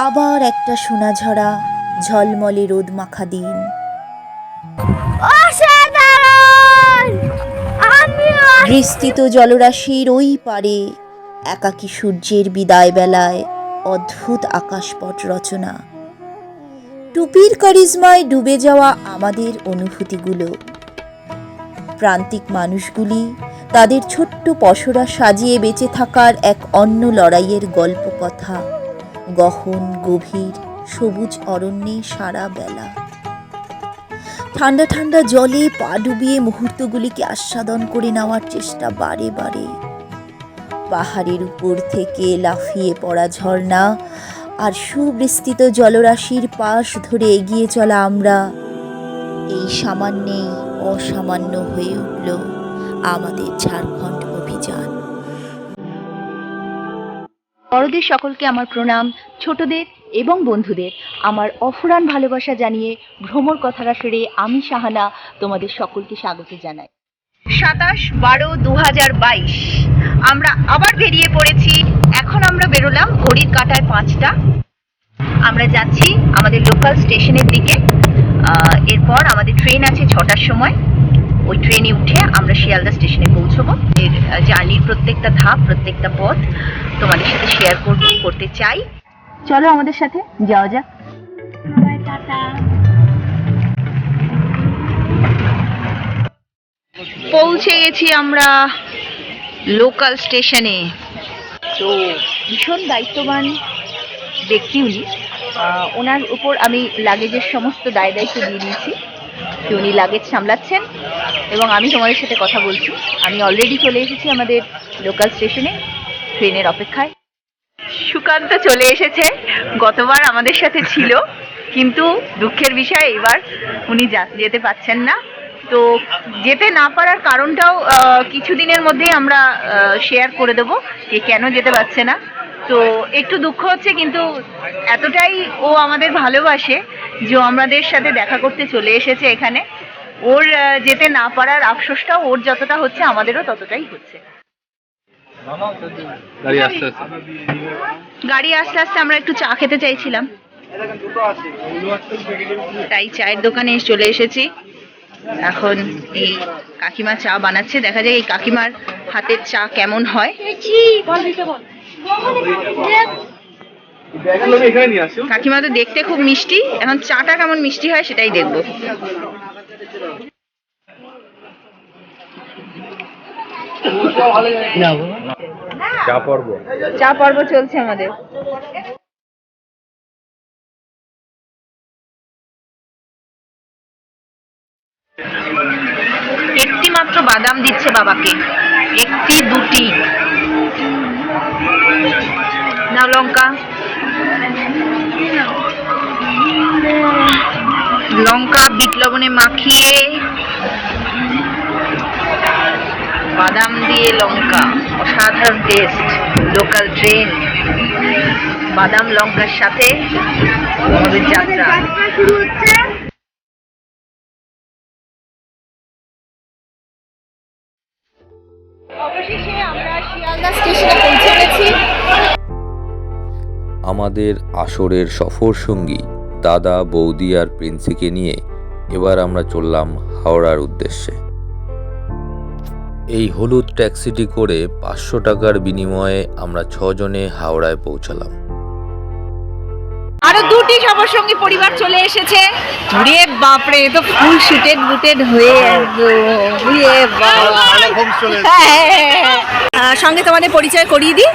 আবার একটা সোনাঝরা ঝলমলে রোদ মাখা দিন। বিস্তৃত জলরাশির ওই পারে একাকী সূর্যের বিদায় বেলায় অদ্ভুত আকাশপট রচনা। টুপির কারিজমায় ডুবে যাওয়া আমাদের অনুভূতিগুলো, প্রান্তিক মানুষগুলি তাদের ছোট্ট পসরা সাজিয়ে বেঁচে থাকার এক অন্য লড়াইয়ের গল্প কথা, গহন গভীর সবুজ অরণ্যে সারা বেলা। ঠান্ডা ঠান্ডা জলে পা ডুবিয়ে মুহূর্তগুলিকে আস্বাদন করে নেওয়ার চেষ্টা বারে বারে। পাহাড়ের উপর থেকে লাফিয়ে পড়া ঝর্ণা আর সুবিস্তৃত জলরাশির পাশ ধরে এগিয়ে চলা আমরা, এই সামান্যেই অসামান্য হয়ে উঠল আমাদের ঝাড়খণ্ড অভিযান। বড়দের সকলকে আমার প্রণাম, ছোটদের এবং বন্ধুদের আমার অফুরান ভালোবাসা জানিয়ে ভ্রমর কথার আসরে আমি সাহানা তোমাদের সকলকে স্বাগত জানাই। 27/12/2022 আমরা আবার বেরিয়ে পড়েছি। এখন আমরা বেরোলাম ঘড়ির কাঁটায় 5টা। আমরা যাচ্ছি আমাদের লোকাল স্টেশনের দিকে। এরপর আমাদের ট্রেন আছে 6টার সময়। ওই ট্রেনে উঠে আমরা শিয়ালদা স্টেশনে পৌঁছবো। এর জার্নির প্রত্যেকটা ধাপ, প্রত্যেকটা পথ তোমাদের সাথে শেয়ার করতে চাই। চলো আমাদের সাথে যাওয়া যাক। পৌঁছে গেছি আমরা লোকাল স্টেশনে। তো ভীষণ দায়িত্ববান ব্যক্তি উনি, ওনার উপর আমি লাগেজের সমস্ত দায়িত্ব দিয়ে দিয়েছি। উনি লাগেজ সামলাচ্ছেন এবং আমি তোমাদের সাথে কথা বলছি। আমি অলরেডি চলে এসেছি আমাদের লোকাল স্টেশনে ট্রেনের অপেক্ষায়। সুকান্ত চলে এসেছে, গতবার আমাদের সাথে ছিল, কিন্তু দুঃখের বিষয় এবার উনি যেতে পারছেন না। তো যেতে না পারার কারণটাও কিছুদিনের মধ্যেই আমরা শেয়ার করে দেবো যে কেন যেতে পারছে না। তো একটু দুঃখ হচ্ছে, কিন্তু এতটাই ও আমাদের ভালোবাসে যে আমাদের সাথে দেখা করতে চলে এসেছে এখানে। ওর যেতে না পারার আফসোসটাও ওর যতটা হচ্ছে আমাদেরও ততটাই হচ্ছে। গাড়ি আস্তে আস্তে আমরা একটু চা খেতে চাইছিলাম, তাই চায়ের দোকানে চলে এসেছি। এখন এই কাকিমা চা বানাচ্ছে, দেখা যায় এই কাকিমার হাতের চা কেমন হয়। কাকিমা তো দেখতে খুব মিষ্টি, এখন চাটা কেমন মিষ্টি হয় সেটাই দেখবো। চা পর্ব চলছে আমাদের। একটি মাত্র বাদাম দিচ্ছে বাবাকে, একটি দুটি। নাও লঙ্কা, লঙ্কা বিট লবণে মাখিয়ে বাদাম দিয়ে লঙ্কা, অসাধারণ টেস্ট। লোকাল ট্রেন, বাদাম লঙ্কার সাথে আমাদের যাত্রা শুরু হচ্ছে। অবশেষে আমরা শিয়ালদা স্টেশনে পৌঁছে গেছি। আমাদের আসরের সফর সঙ্গী দাদা, বৌদি আর প্রিন্সিকে নিয়ে এবার আমরা চললাম হাওড়ার উদ্দেশ্যে। এই হলুদ ট্যাক্সিটি করে 500 টাকার বিনিময়ে আমরা 6 জনে হাওড়ায় পৌঁছালাম। আরো দুটি সবার সঙ্গে পরিবার চলে এসেছে। রে বাপরে, তো ফুল শুটেড বুটেড হয়ে সঙ্গে তোমাদের পরিচয় করিয়ে দিই।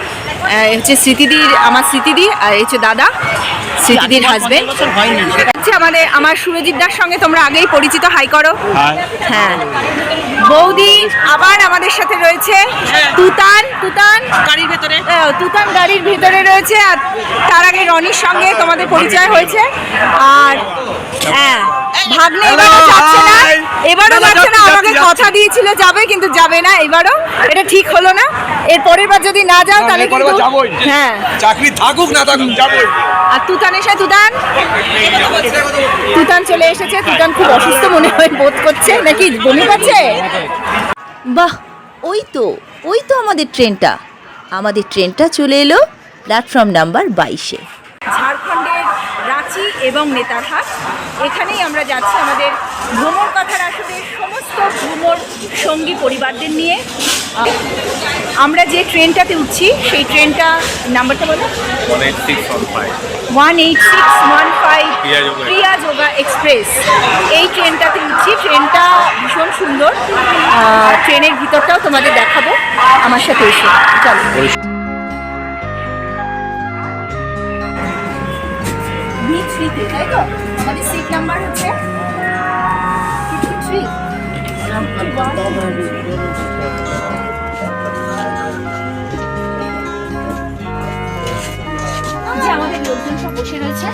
হচ্ছে স্মৃতিদির, আমার স্মৃতিদি, আর হচ্ছে দাদা, স্মৃতিদির হাজবেন্ড। হচ্ছে আমার সুরজিৎদার সঙ্গে তোমরা আগেই পরিচিত, হাই করো। হ্যাঁ, বৌদি আবার আমাদের সাথে রয়েছে। তুতান গাড়ির ভেতরে, তুতান গাড়ির ভেতরে রয়েছে। আর তার আগে রনির সঙ্গে তোমাদের পরিচয় হয়েছে। আর হ্যাঁ, ভাগ্নে এবারও যাচ্ছে না, আমাকে কথা দিয়েছিল যাবে, কিন্তু যাবে না এবারও। এটা ঠিক হলো না। এর পরের বার যদি না যাও তাহলে কিন্তু হ্যাঁ, চাকরি থাকুক না থাকুক যাবই। আর তুতান চলে এসেছে। তুতান খুব অসুস্থ মনে হয় বোধ করছে, নাকি বমি পাচ্ছে। বাহ, ওই তো আমাদের ট্রেনটা চলে এলো প্ল্যাটফর্ম নাম্বার 22-এ। ঝাড়খণ্ড রাঁচি এবং নেতারহাট, এখানেই আমরা যাচ্ছি আমাদের ভ্রমণ কথার আসলে সমস্ত ভ্রমণ সঙ্গী পরিবারদের নিয়ে। আমরা যে ট্রেনটাতে উঠছি সেই ট্রেনটা নাম্বারটা বলো, 18615 প্রিয়া যোগা এক্সপ্রেস। এই ট্রেনটাতে উঠছি, ট্রেনটা ভীষণ সুন্দর। ট্রেনের ভিতরটাও তোমাদের দেখাবো, আমার সাথে এসে চলো। B3-তে, তাই তো? আমাদের সিট নাম্বার হচ্ছে 53। যে আমাদের লোকজন সব বসে রয়েছে।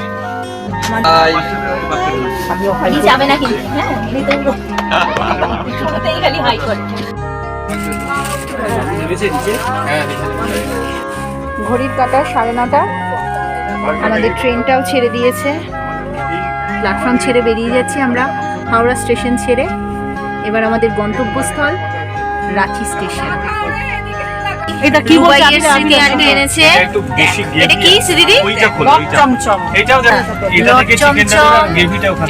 আপনি যাবে না কিন্তু, হ্যাঁ শুরুতেই খালি হাই করে। ঘড়ির কাঁটা 9:30। আমাদের ট্রেনটাও ছেড়ে দিয়েছে, প্ল্যাটফর্ম ছেড়ে বেরিয়ে যাচ্ছি আমরা হাওড়া স্টেশন ছেড়ে। এবার আমাদের গন্তব্যস্থল রাঁচি স্টেশন। এটা কি এনেছে? এটা কি দিদি? চমচম। এটাও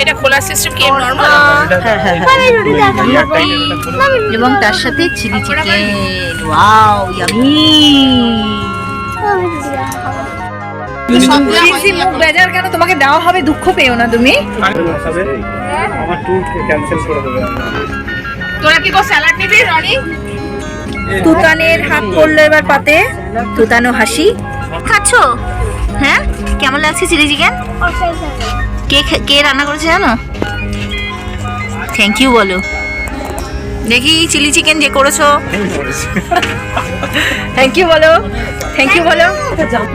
এটা খোলা সিস্টেম কি নরমাল? এবং তার সাথে চিলি চিকেন। Wow yummy. মুখ বেজার কেন? তোমাকে দেওয়া হবে, দুঃখ পেও না তুমি। আমার ট্যুর ক্যান্সেল করে দেবে। তোরা কি স্যালাড নিবি রনি? তুতানের হাত পড়লো এবার পাতে, তুতানো হাসি। খাচ্ছো? হ্যাঁ, কেমন লাগছে চিলি চিকেন? কে রান্না করেছে জানো? থ্যাংক ইউ বলো দেখি। চিলি চিকেন যে করেছো, থ্যাংক ইউ বলো, থ্যাংক ইউ বলো।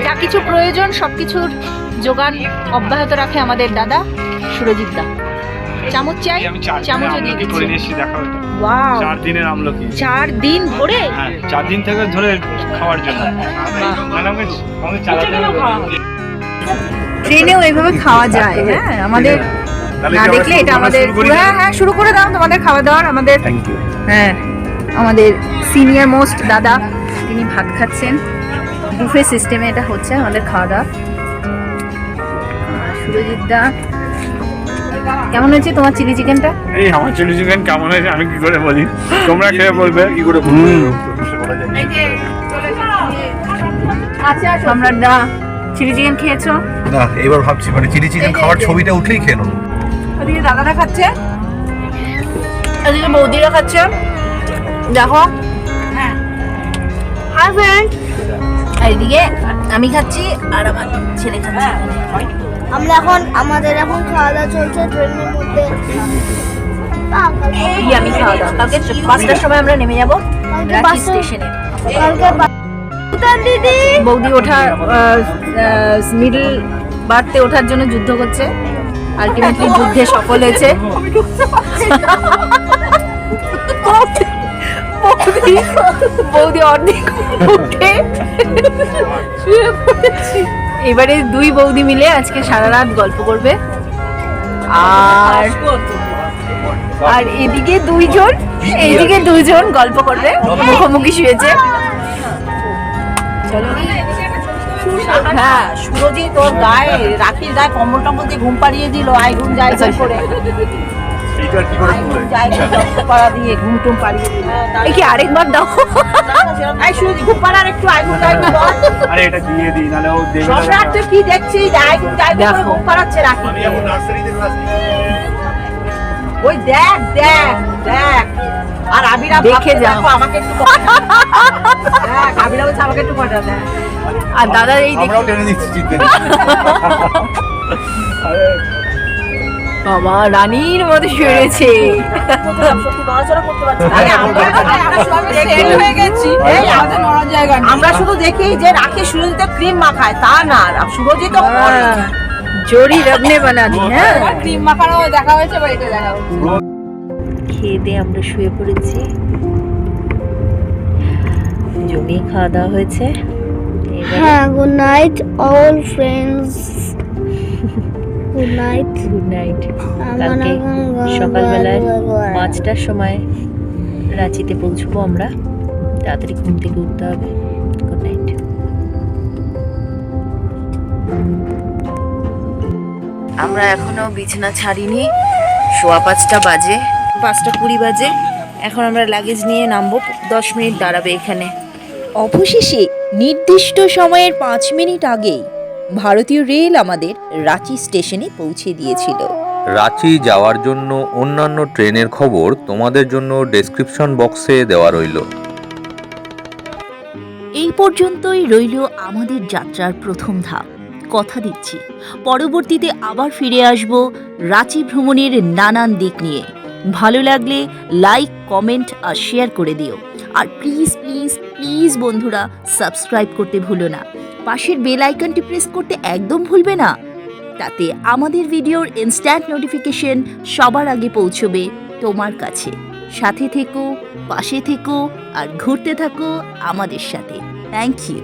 যা কিছু প্রয়োজন সবকিছুর যোগান অব্যাহত রাখে আমাদের দাদা সুরজিৎ দা। চামচ চাই, চামচও দিয়ে দিচ্ছি। ওয়াও, 4 দিনের আমলকি। 4 দিন ধরে? হ্যাঁ, 4 দিন থেকে ধরে খাওয়ার জন্য। ট্রেনেও এইভাবে খাওয়া যায়? হ্যাঁ, আমাদের না দেখলে এটা আমাদের। হ্যাঁ শুরু করে দাও তোমাদের খাওয়া দাওয়ার। আমাদের হ্যাঁ, আমাদের সিনিয়র মোস্ট দাদা তিনি ভাত খাচ্ছেন। বুফে সিস্টেমে এটা হচ্ছে আমাদের খাওয়া দাওয়া। সুরজিৎ দা, কেমন হয়েছে তোমার চিলি চিকেনটা? এই আমার চিলি চিকেন কেমন হয়েছে আমি কি করে বলি, তোমরা খেয়ে বলবে। কি করে আচ্ছা, সম্রাট দা চিলি চিকেন খেয়েছো? না, এবার ভাবছি মানে চিলি চিকেন খাওয়ার ছবিটা উঠলেই খেয়ে নেবো। ওদিকে দাদারা খাচ্ছে, ওদিকে বৌদিরা খাচ্ছে, দেখো। Hi friend. এইদিকে আমি খাচ্ছি আর আমার ছেলে খাচ্ছে। আমরা আমাদের এখন খাওয়া দাওয়া চলছে ট্রেনের মধ্যে। আমি খাওয়া দাওয়া কালকে 5টার সময় আমরা নেমে যাবো রাঁচি স্টেশনে। দিদি বৌদি ওঠার মিডল বার্থে ওঠার জন্য যুদ্ধ করছে, আলটিমেটলি যুদ্ধে সফল হয়েছে। বৌদি অর্ধেক উঠে শুয়ে পড়েছে। এবারে 2 বৌদি মিলে আজকে সারা রাত গল্প করবে। আর এদিকে 2 জন, এইদিকে 2 জন গল্প করবে, মুখোমুখি শুয়েছে। হ্যাঁ, সুরজিৎ তোর গায়ে রাখির গায়ে কম্বল টম্বল দিয়ে ঘুম পাড়িয়ে দিল। আই ঘুম যায় করে পাড়া দিয়ে ঘুম টুম পাড়িয়ে দিল। কি আরেকবার দাও? আই সুরজিৎ ঘুম পাড়ার একটু আই ঘুম যায়। আরে এটা দিয়ে দিই, নাহলে ও দেখবে। সম্রাট তুই কি দেখছিস? আই ঘুম যায় করে ঘুম পাড়াচ্ছে রাখি। ওই দেখ দেখ দেখ। আর আবিরা দেখে যাও, আমাকে একটু দেখ। আবিরা বলছে আমাকে একটু পাঠা দেয়। আর দাদা এই আমরাও টেনে দিচ্ছি চিকেন। বাবা রানীর মতো শুয়েছে। আমরা শুধু দেখি যে রাখি সুরজিতে ক্রিম মাখায়, তা না, সুরজিত জোড়ি রবনে বানা দি। হ্যাঁ, ক্রিম মাখানো দেখা হয়েছে বা এটা দেখা হয়েছে। খেয়ে দিয়ে আমরা শুয়ে পড়েছি, জমিয়ে খাওয়া দাওয়া হয়েছে। হ্যাঁ, good night all friends. Good night. Good night. কালকে সকালবেলায় 5টার সময় রাঁচিতে পৌঁছবো আমরা, তাড়াতাড়ি ঘুম থেকে উঠতে হবে। Good night. আমরা এখনো বিছানা ছাড়িনি, 5:15 বাজে, 5:20 বাজে। এখন আমরা লাগেজ নিয়ে নামবো, 10 মিনিট দাঁড়াবে এখানে। অবশেষে নির্দিষ্ট সময়ের 5 মিনিট আগেই ভারতীয় রেল আমাদের রাঁচি স্টেশনে পৌঁছে দিয়েছিল। রাঁচি যাওয়ার জন্য অন্যান্য ট্রেনের খবর তোমাদের জন্য ডেসক্রিপশন বক্সে দেওয়া রইল। এই পর্যন্তই রইল আমাদের যাত্রার প্রথম ধাপ। কথা দিচ্ছি পরবর্তীতে আবার ফিরে আসব রাঁচি ভ্রমণের নানান দিক নিয়ে। ভালো লাগলে লাইক, কমেন্ট আর শেয়ার করে দিও। আর প্লিজ প্লিজ প্লিজ বন্ধুরা, সাবস্ক্রাইব করতে ভুলো না। পাশের বেল আইকনটি প্রেস করতে একদম ভুলবে না, তাতে আমাদের ভিডিওর ইনস্ট্যান্ট নোটিফিকেশন সবার আগে পৌঁছবে তোমার কাছে। সাথে থেকো, পাশে থেকো আর ঘুরতে থাকো আমাদের সাথে। Thank you.